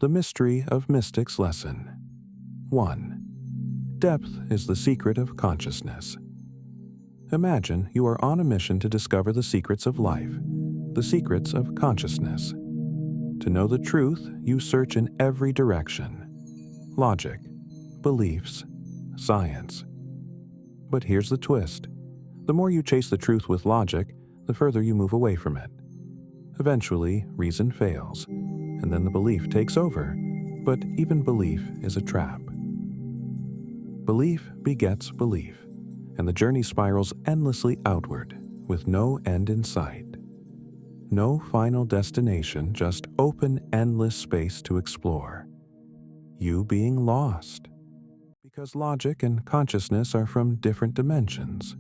The Mystery of Mystics Lesson 1. Depth is the secret of consciousness. Imagine you are on a mission to discover the secrets of life, the secrets of consciousness. To know the truth, you search in every direction: logic, beliefs, science. But here's the twist. The more you chase the truth with logic, the further you move away from it. Eventually, reason fails, and then the belief takes over. But even belief is a trap. Belief begets belief, and the journey spirals endlessly outward, with no end in sight. No final destination, just open, endless space to explore. You being lost. Because logic and consciousness are from different dimensions.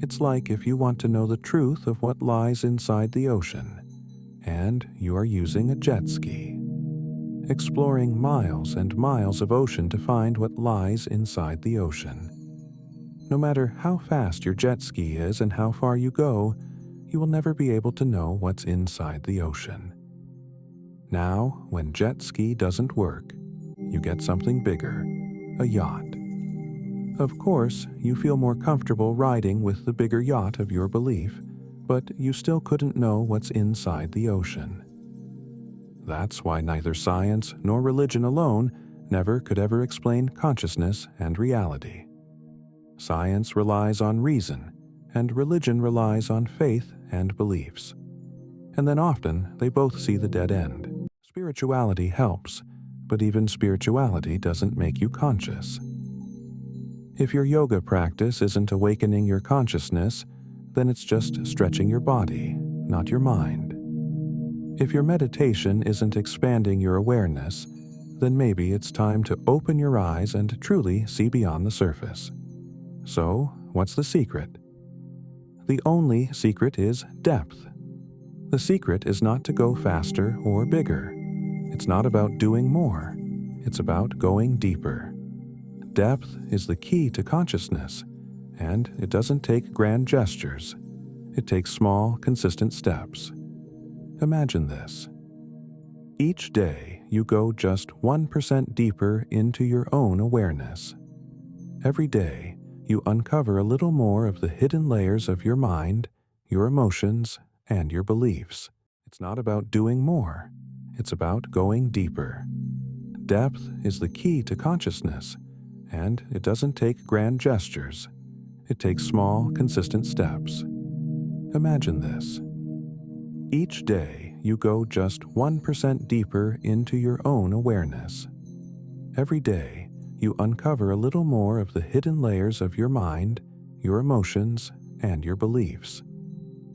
It's like if you want to know the truth of what lies inside the ocean, and you are using a jet ski, exploring miles and miles of ocean to find what lies inside the ocean. No matter how fast your jet ski is and how far you go, you will never be able to know what's inside the ocean. Now, when jet ski doesn't work, you get something bigger, a yacht. Of course, you feel more comfortable riding with the bigger yacht of your belief, but you still couldn't know what's inside the ocean. That's why neither science nor religion alone never could ever explain consciousness and reality. Science relies on reason, and religion relies on faith and beliefs. And then often they both see the dead end. Spirituality helps, but even spirituality doesn't make you conscious. If your yoga practice isn't awakening your consciousness, then it's just stretching your body, not your mind. If your meditation isn't expanding your awareness, then maybe it's time to open your eyes and truly see beyond the surface. So, what's the secret? The only secret is depth. The secret is not to go faster or bigger. It's not about doing more. It's about going deeper. Depth is the key to consciousness, and it doesn't take grand gestures. It takes small, consistent steps. Imagine this. Each day, you go just 1% deeper into your own awareness. Every day, you uncover a little more of the hidden layers of your mind, your emotions, and your beliefs. It's not about doing more. It's about going deeper. Depth is the key to consciousness, and it doesn't take grand gestures. It takes small, consistent steps. Imagine this. Each day, you go just 1% deeper into your own awareness. Every day, you uncover a little more of the hidden layers of your mind, your emotions, and your beliefs.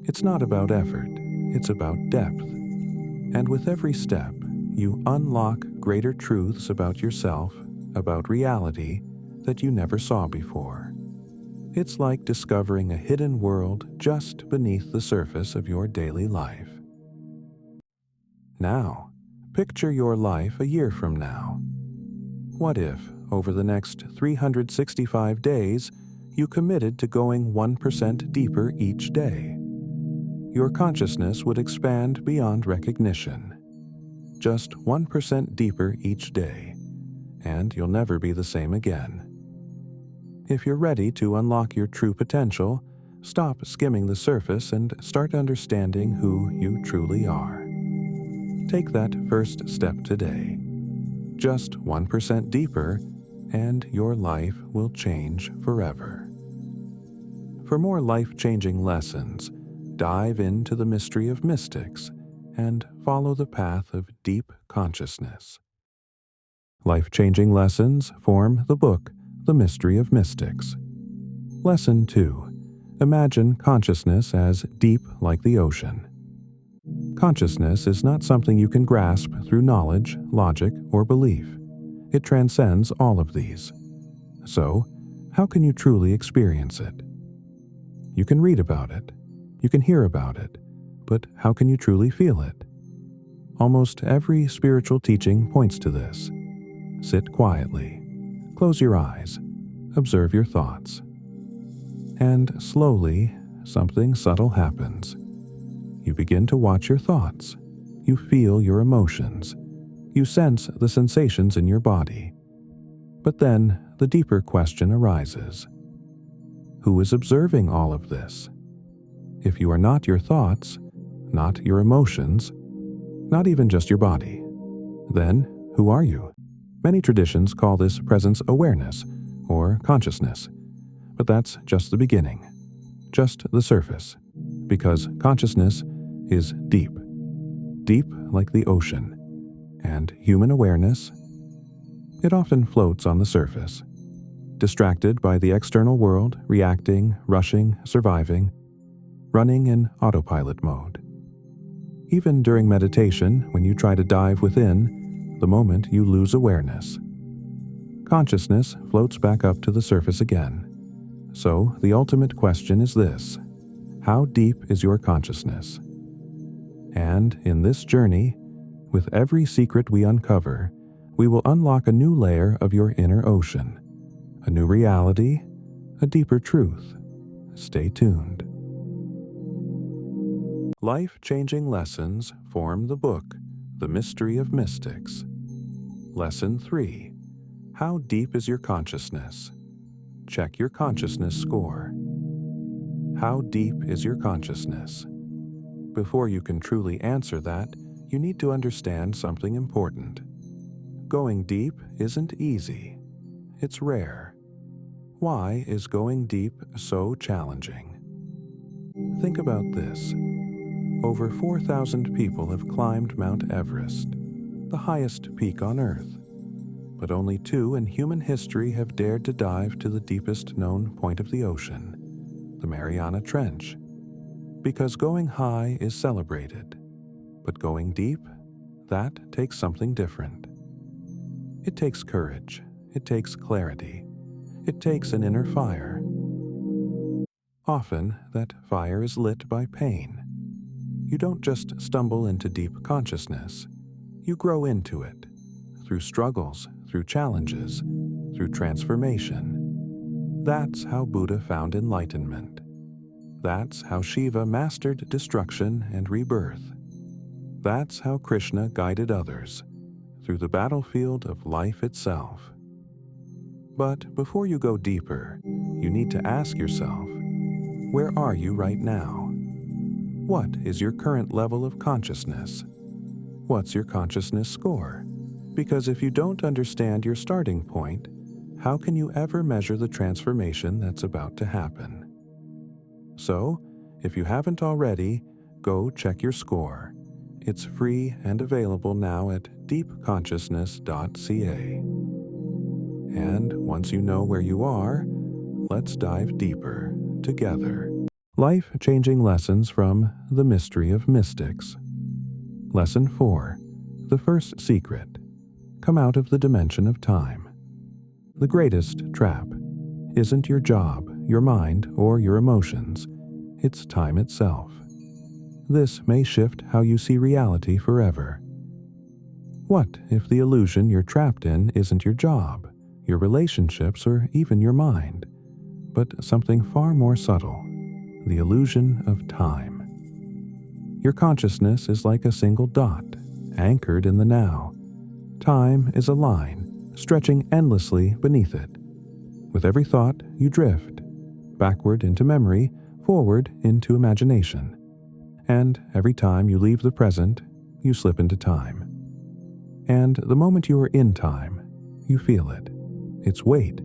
It's not about effort, it's about depth. And with every step, you unlock greater truths about yourself, about reality, that you never saw before. It's like discovering a hidden world just beneath the surface of your daily life. Now, picture your life a year from now. What if, over the next 365 days, you committed to going 1% deeper each day? Your consciousness would expand beyond recognition. Just 1% deeper each day, and you'll never be the same again. If you're ready to unlock your true potential, stop skimming the surface and start understanding who you truly are. Take that first step today. Just 1% deeper, and your life will change forever. For more life-changing lessons, dive into the mystery of mystics and follow the path of deep consciousness. Life-changing lessons form the book, The Mystery of Mystics. Lesson 2. Imagine consciousness as deep like the ocean. Consciousness is not something you can grasp through knowledge, logic, or belief. It transcends all of these. So, how can you truly experience it? You can read about it. You can hear about it. But how can you truly feel it? Almost every spiritual teaching points to this. Sit quietly. Close your eyes. Observe your thoughts. And slowly, something subtle happens. You begin to watch your thoughts. You feel your emotions. You sense the sensations in your body. But then the deeper question arises. Who is observing all of this? If you are not your thoughts, not your emotions, not even just your body, then who are you? Many traditions call this presence awareness or consciousness, but that's just the beginning, just the surface, because consciousness is deep, deep like the ocean, and human awareness, it often floats on the surface, distracted by the external world, reacting, rushing, surviving, running in autopilot mode. Even during meditation, when you try to dive within, the moment you lose awareness, consciousness floats back up to the surface again. So the ultimate question is this: how deep is your consciousness? And in this journey, with every secret we uncover, we will unlock a new layer of your inner ocean, a new reality, a deeper truth. Stay tuned. Life-changing lessons form the book, The Mystery of Mystics. Lesson 3. How deep is your consciousness? Check your consciousness score. How deep is your consciousness? Before you can truly answer that, you need to understand something important. Going deep isn't easy. It's rare. Why is going deep so challenging? Think about this. Over 4,000 people have climbed Mount Everest, the highest peak on Earth. But only 2 in human history have dared to dive to the deepest known point of the ocean, the Mariana Trench. Because going high is celebrated, but going deep, that takes something different. It takes courage, it takes clarity, it takes an inner fire. Often, that fire is lit by pain. You don't just stumble into deep consciousness, you grow into it, through struggles, through challenges, through transformation. That's how Buddha found enlightenment. That's how Shiva mastered destruction and rebirth. That's how Krishna guided others, through the battlefield of life itself. But before you go deeper, you need to ask yourself, where are you right now? What is your current level of consciousness? What's your consciousness score? Because if you don't understand your starting point, how can you ever measure the transformation that's about to happen? So, if you haven't already, go check your score. It's free and available now at deepconsciousness.ca. And once you know where you are, let's dive deeper together. Life-changing lessons from The Mystery of Mystics. Lesson 4. The first secret. Come out of the dimension of time. The greatest trap isn't your job, your mind, or your emotions. It's time itself. This may shift how you see reality forever. What if the illusion you're trapped in isn't your job, your relationships, or even your mind, but something far more subtle? The illusion of time. Your consciousness is like a single dot, anchored in the now. Time is a line, stretching endlessly beneath it. With every thought, you drift, backward into memory, forward into imagination. And every time you leave the present, you slip into time. And the moment you are in time, you feel it. Its weight,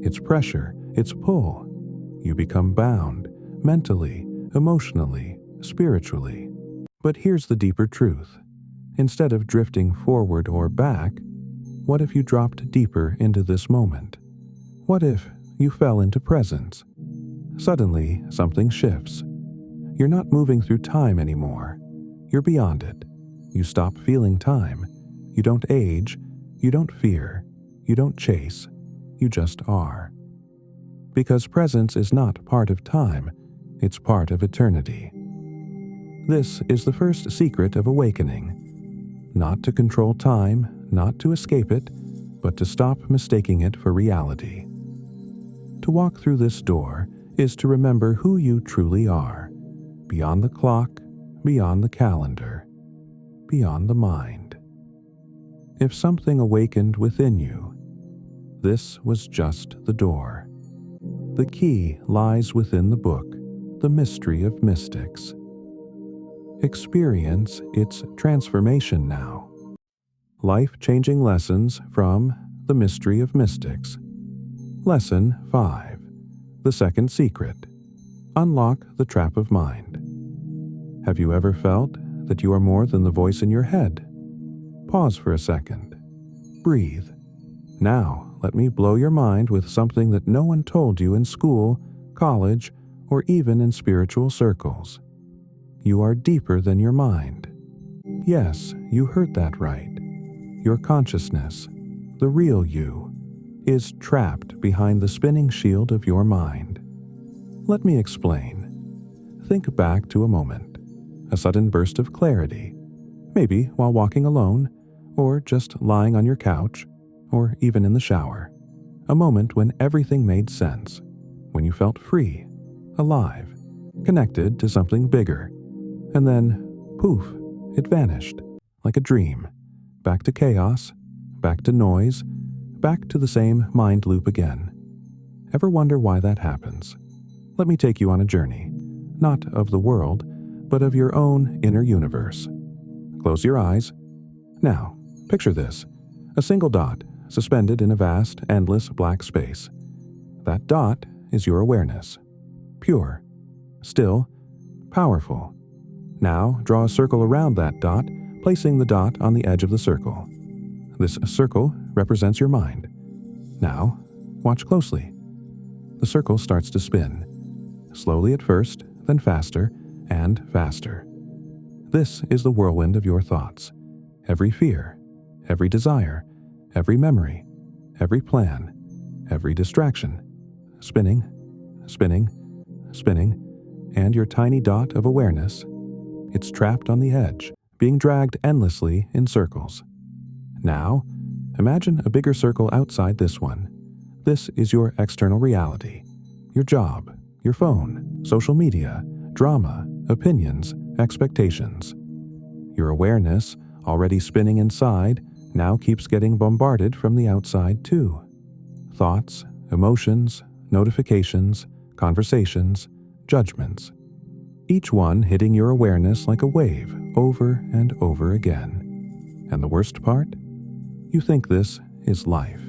its pressure, its pull. You become bound, mentally, emotionally, spiritually. But here's the deeper truth. Instead of drifting forward or back, what if you dropped deeper into this moment? What if you fell into presence? Suddenly, something shifts. You're not moving through time anymore. You're beyond it. You stop feeling time. You don't age. You don't fear. You don't chase. You just are. Because presence is not part of time. It's part of eternity. This is the first secret of awakening. Not to control time, not to escape it, but to stop mistaking it for reality. To walk through this door is to remember who you truly are, beyond the clock, beyond the calendar, beyond the mind. if something awakened within you, this was just the door. The key lies within the book, The Mystery of Mystics. Experience its transformation now. Life-changing lessons from The Mystery of Mystics. Lesson 5. The Second Secret. Unlock the Trap of Mind. Have you ever felt that you are more than the voice in your head? Pause for a second. Breathe. Now, let me blow your mind with something that no one told you in school, college, or even in spiritual circles. You are deeper than your mind. Yes, you heard that right. Your consciousness, the real you, is trapped behind the spinning shield of your mind. Let me explain. Think back to a moment, a sudden burst of clarity, maybe while walking alone, or just lying on your couch, or even in the shower. A moment when everything made sense, when you felt free, alive, connected to something bigger. And then, poof, it vanished, like a dream. Back to chaos, back to noise, back to the same mind loop again. Ever wonder why that happens? Let me take you on a journey, not of the world, but of your own inner universe. Close your eyes. Now, picture this, a single dot suspended in a vast, endless black space. That dot is your awareness. Pure, still, powerful. Now draw a circle around that dot, placing the dot on the edge of the circle. This circle represents your mind. Now, watch closely. The circle starts to spin, slowly at first, then faster and faster. This is the whirlwind of your thoughts. Every fear, every desire, every memory, every plan, every distraction. Spinning, spinning, spinning, and your tiny dot of awareness, it's trapped on the edge, being dragged endlessly in circles. Now, imagine a bigger circle outside this one. This is your external reality. Your job, your phone, social media, drama, opinions, expectations. Your awareness, already spinning inside, now keeps getting bombarded from the outside too. Thoughts, emotions, notifications, conversations, judgments. Each one hitting your awareness like a wave over and over again. And the worst part? You think this is life.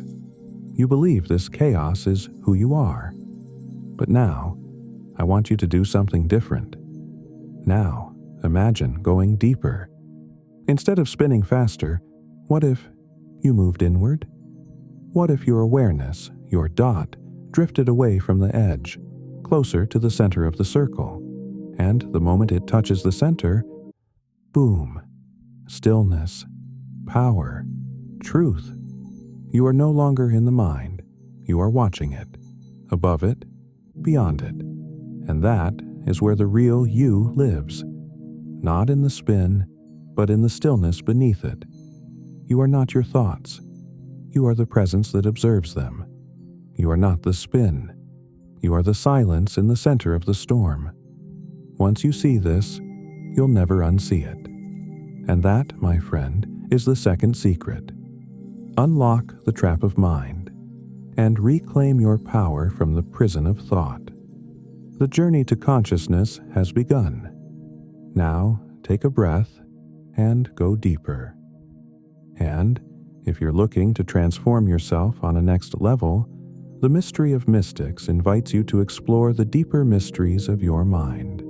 You believe this chaos is who you are. But now, I want you to do something different. Now, imagine going deeper. Instead of spinning faster, what if you moved inward? What if your awareness, your dot, drifted away from the edge, closer to the center of the circle? And the moment it touches the center, boom, stillness, power, truth. You are no longer in the mind. You are watching it, above it, beyond it. And that is where the real you lives. Not in the spin, but in the stillness beneath it. You are not your thoughts. You are the presence that observes them. You are not the spin. You are the silence in the center of the storm. Once you see this, you'll never unsee it. And that, my friend, is the second secret. Unlock the trap of mind and reclaim your power from the prison of thought. The journey to consciousness has begun. Now, take a breath and go deeper. And if you're looking to transform yourself on a next level, the Mystery of Mystics invites you to explore the deeper mysteries of your mind.